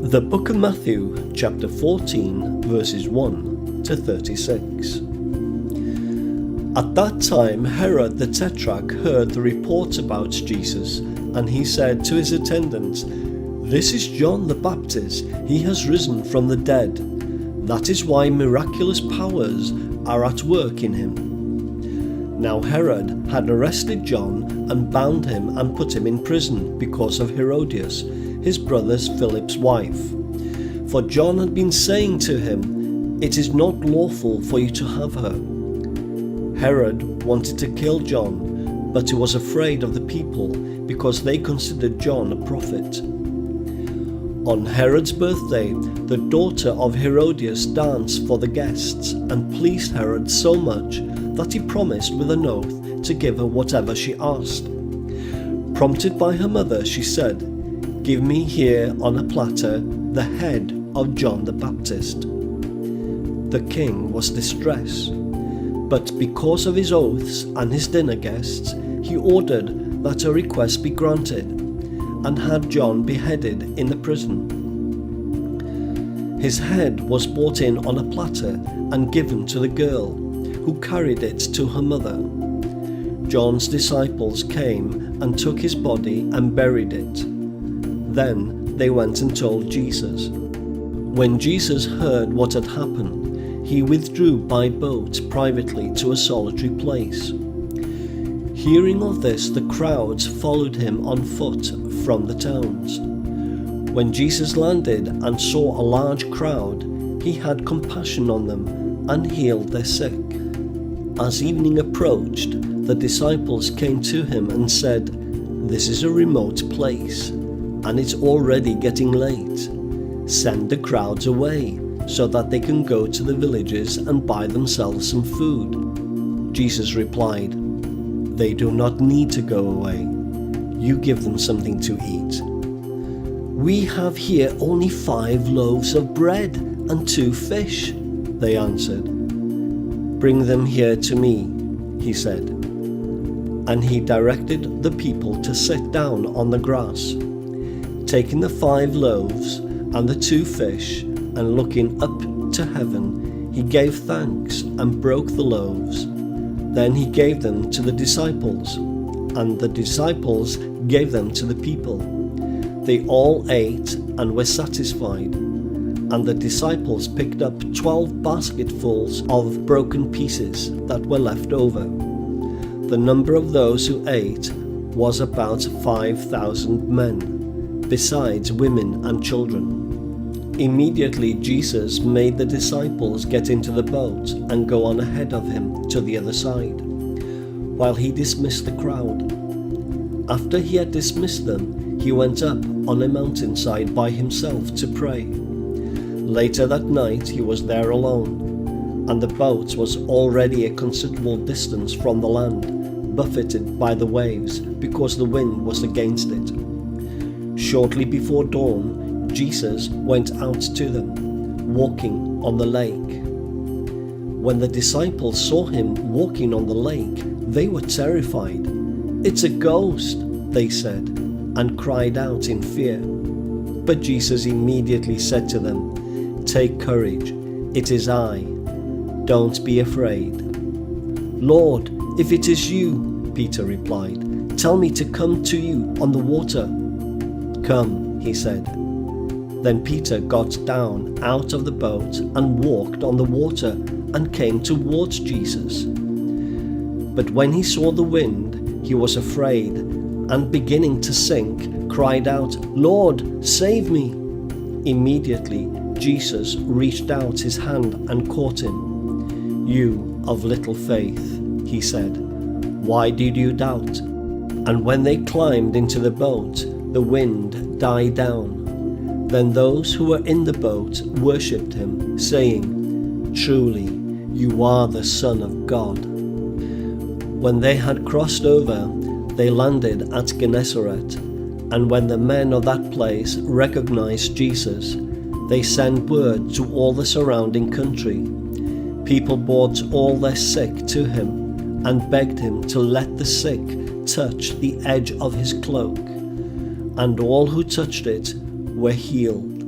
The book of Matthew, chapter 14, verses 1 to 36. At that time Herod the Tetrarch heard the reports about Jesus, and he said to his attendants, "This is John the Baptist. He has risen from the dead. That is why miraculous powers are at work in him." Now Herod had arrested John and bound him and put him in prison because of Herodias, his brother Philip's wife. For John had been saying to him, "It is not lawful for you to have her." Herod wanted to kill John, but he was afraid of the people because they considered John a prophet. On Herod's birthday, the daughter of Herodias danced for the guests and pleased Herod so much that he promised with an oath to give her whatever she asked. Prompted by her mother, she said, "Give me here on a platter the head of John the Baptist." The king was distressed, but because of his oaths and his dinner guests, he ordered that her request be granted, and had John beheaded in the prison. His head was brought in on a platter and given to the girl, who carried it to her mother. John's disciples came and took his body and buried it. Then they went and told Jesus. When Jesus heard what had happened, he withdrew by boat privately to a solitary place. Hearing of this, the crowds followed him on foot from the towns. When Jesus landed and saw a large crowd, he had compassion on them and healed their sick. As evening approached, the disciples came to him and said, "This is a remote place, and it's already getting late. Send the crowds away so that they can go to the villages and buy themselves some food." Jesus replied, "They do not need to go away. You give them something to eat." "We have here only 5 loaves of bread and 2 fish," they answered. "Bring them here to me," he said. And he directed the people to sit down on the grass. Taking the 5 loaves and the 2 fish, and looking up to heaven, he gave thanks and broke the loaves. Then he gave them to the disciples, and the disciples gave them to the people. They all ate and were satisfied, and the disciples picked up 12 basketfuls of broken pieces that were left over. The number of those who ate was about 5,000 men, besides women and children. Immediately Jesus made the disciples get into the boat and go on ahead of him to the other side, while he dismissed the crowd. After he had dismissed them, he went up on a mountainside by himself to pray. Later that night he was there alone, and the boat was already a considerable distance from the land, buffeted by the waves because the wind was against it. Shortly before dawn, Jesus went out to them, walking on the lake. When the disciples saw him walking on the lake, they were terrified. "It's a ghost," they said, and cried out in fear. But Jesus immediately said to them, "Take courage, it is I. Don't be afraid." "Lord, if it is you," Peter replied, "tell me to come to you on the water." "Come," he said. Then Peter got down out of the boat and walked on the water and came towards Jesus. But when he saw the wind, he was afraid, and beginning to sink, cried out, "Lord, save me!" Immediately Jesus reached out his hand and caught him. "You of little faith," he said, "why did you doubt?" And when they climbed into the boat, the wind died down. Then those who were in the boat worshipped him, saying, "Truly, you are the Son of God." When they had crossed over, they landed at Gennesaret, and when the men of that place recognized Jesus, they sent word to all the surrounding country. People brought all their sick to him and begged him to let the sick touch the edge of his cloak, and all who touched it were healed.